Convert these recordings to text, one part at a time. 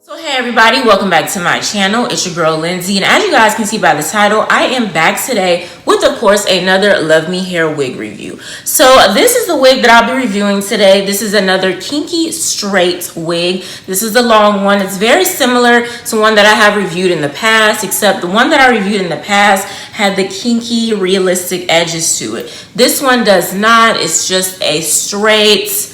So hey everybody, welcome back to my channel. It's your girl Lindsay, and as you guys can see by the title, I am back today with, of course, another LUVMEhair wig review. So this is the wig that I'll be reviewing today. This is another Kinky straight wig. This is the long one. It's very similar to one that I have reviewed in the past, except the one that I reviewed in the past had the kinky realistic edges to it. This one does not. It's just a straight,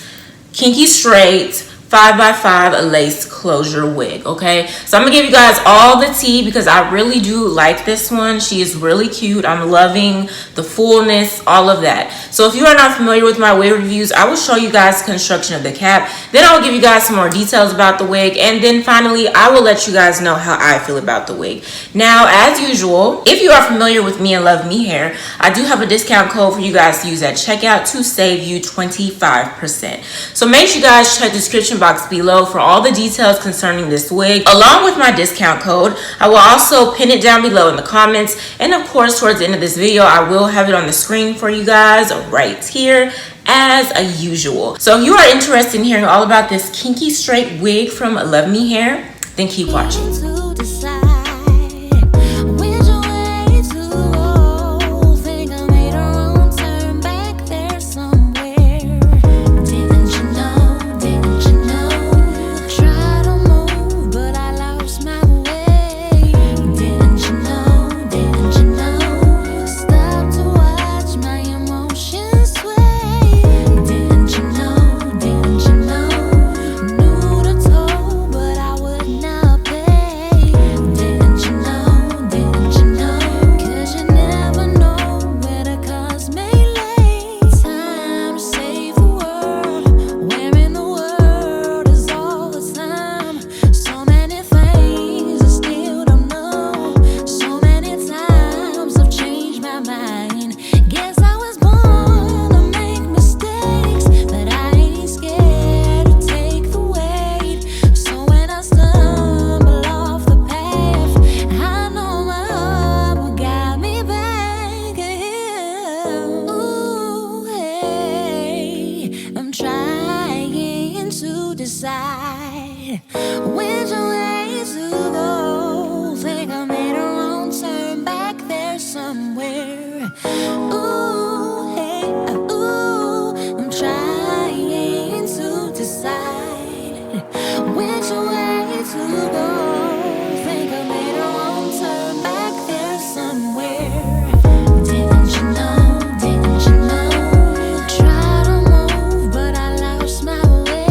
kinky straight 5x5 lace closure wig. Okay, so I'm gonna give you guys all the tea because I really do like this one. She is really cute. I'm loving the fullness, all of that. So if you are not familiar with my wig reviews, I will show you guys construction of the cap, then I'll give you guys some more details about the wig, and then finally I will let you guys know how I feel about the wig. Now, as usual, if you are familiar with me and LUVMEhair, I do have a discount code for you guys to use at checkout to save you 25%. So make sure you guys check the description box below for all the details concerning this wig, along with my discount code. I will also pin it down below in the comments, and of course towards the end of this video I will have it on the screen for you guys right here as usual. So if you are interested in hearing all about this kinky straight wig from LUVMEhair, then keep watching. Decide which way to go. Think I made a wrong turn back there somewhere. Ooh, hey, ooh, I'm trying to decide which way to go. Think I made a wrong turn back there somewhere. Didn't you know? Didn't you know? Try to move, but I lost my way.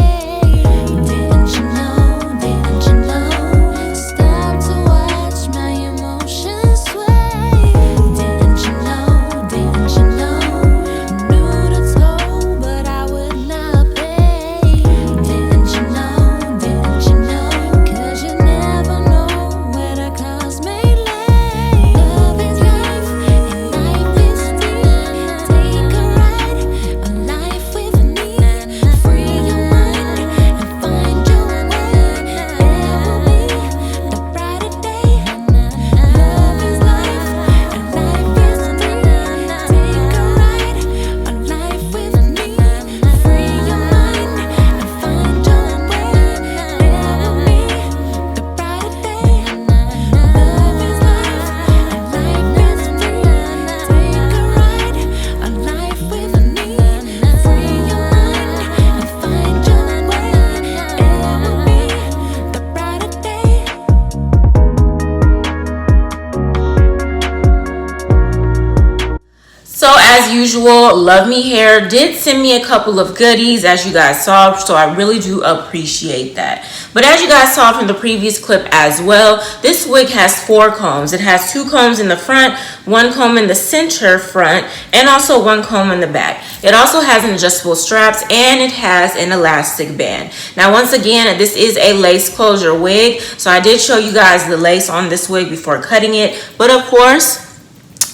So as usual, LUVMEhair did send me a couple of goodies, as you guys saw, so I really do appreciate that. But as you guys saw from the previous clip as well, this wig has 4 combs. It has 2 combs in the front, 1 comb in the center front, and also 1 comb in the back. It also has an adjustable straps, and it has an elastic band. Now once again, this is a lace closure wig, so I did show you guys the lace on this wig before cutting it, but of course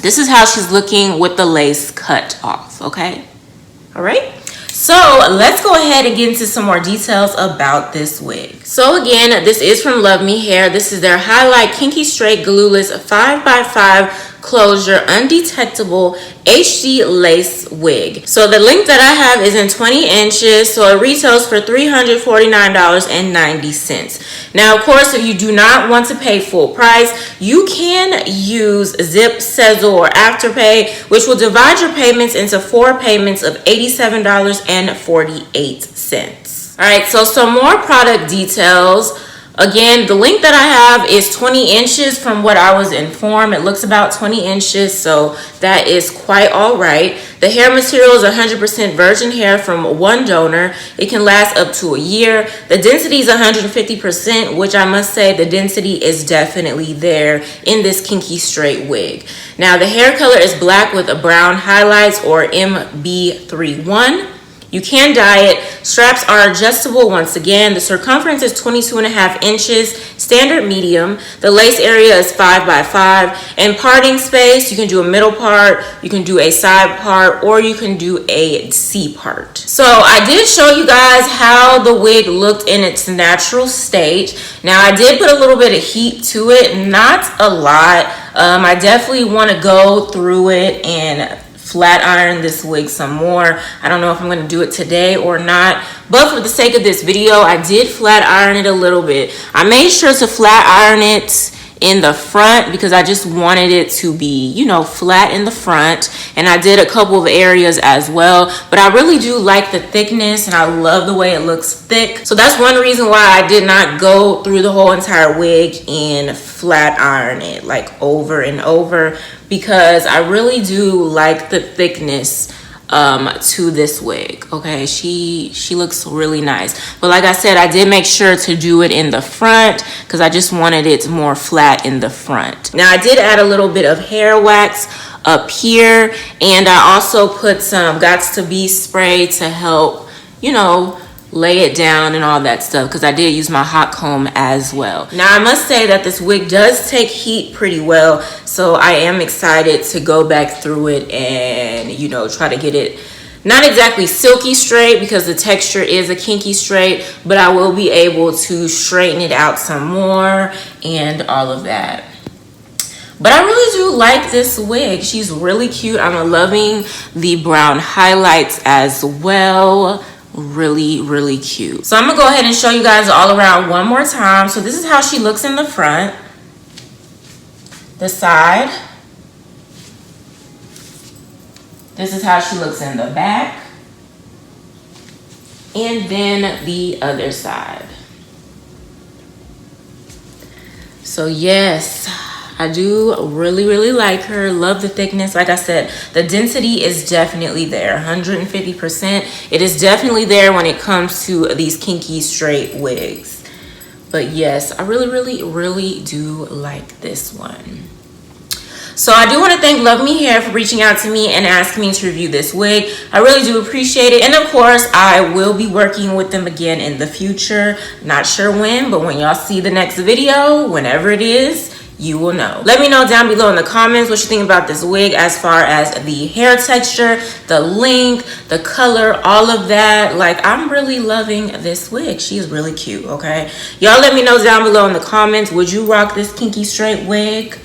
this is how she's looking with the lace cut off. Okay, all right, so let's go ahead and get into some more details about this wig. So again, this is from LUVMEhair. This is their Highlight Kinky Straight Glueless 5x5 closure undetectable HD lace wig. So the length that I have is in 20 inches, so it retails for $349.90. Now, of course, if you do not want to pay full price, you can use Zip, Sezzle, or Afterpay, which will divide your payments into 4 payments of $87.48. All right, so some more product details. Again, the length that I have is 20 inches from what I was informed. It looks about 20 inches, so that is quite all right. The hair material is 100% virgin hair from one donor. It can last up to a year. The density is 150%, which I must say the density is definitely there in this Kinky straight wig. Now, the hair color is black with a brown highlights, or MB31. You can dye it. Straps are adjustable once again. The circumference is 22.5 inches, standard medium. The lace area is 5 by 5. And parting space, you can do a middle part, you can do a side part, or you can do a C part. So I did show you guys how the wig looked in its natural state. Now, I did put a little bit of heat to it, not a lot. I definitely want to go through it and flat iron this wig some more. I don't know if I'm going to do it today or not, but for the sake of this video, I did flat iron it a little bit. I made sure to flat iron it in the front because I just wanted it to be, you know, flat in the front, and I did a couple of areas as well, but I really do like the thickness and I love the way it looks thick. So that's one reason why I did not go through the whole entire wig and flat iron it like over and over, because I really do like the thickness to this wig. Okay, she looks really nice, but like I said, I did make sure to do it in the front because I just wanted it more flat in the front. Now, I did add a little bit of hair wax up here, and I also put some Gots to Be spray to help, you know, lay it down and all that stuff, because I did use my hot comb as well. Now, I must say that this wig does take heat pretty well, so I am excited to go back through it and, you know, try to get it not exactly silky straight because the texture is a kinky straight, but I will be able to straighten it out some more and all of that. But I really do like this wig. She's really cute. I'm loving the brown highlights as well. Really cute. So I'm gonna go ahead and show you guys all around one more time. So this is how she looks in the front, the side. This is how she looks in the back, and then the other side. So yes, I do really like her. Love the thickness. Like I said, the density is definitely there, 150%. It is definitely there when it comes to these kinky straight wigs. But yes, I really do like this one. So I do want to thank luvmehair for reaching out to me and asking me to review this wig. I really do appreciate it. And of course, I will be working with them again in the future. Not sure when, but when y'all see the next video, whenever it is, you will know. Let me know down below in the comments what you think about this wig as far as the hair texture, the length, the color, all of that. Like, I'm really loving this wig. She is really cute, okay? Y'all let me know down below in the comments, would you rock this kinky straight wig?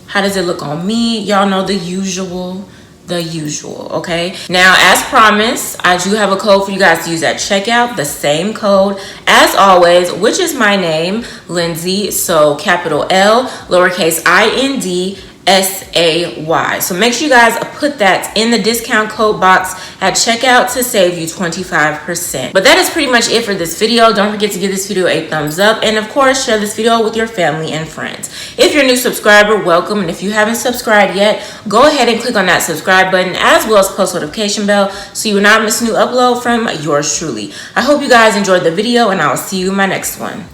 How does it look on me? Y'all know the usual, okay? Now, as promised, I do have a code for you guys to use at checkout. The same code as always, which is my name, Lindsay. So capital L, lowercase INDSAY. So make sure you guys put that in the discount code box at checkout to save you 25%. But that is pretty much it for this video. Don't forget to give this video a thumbs up, and of course, share this video with your family and friends. If you're a new subscriber, welcome, and if you haven't subscribed yet, go ahead and click on that subscribe button as well as post notification bell so you will not miss a new upload from yours truly. I hope you guys enjoyed the video, and I will see you in my next one.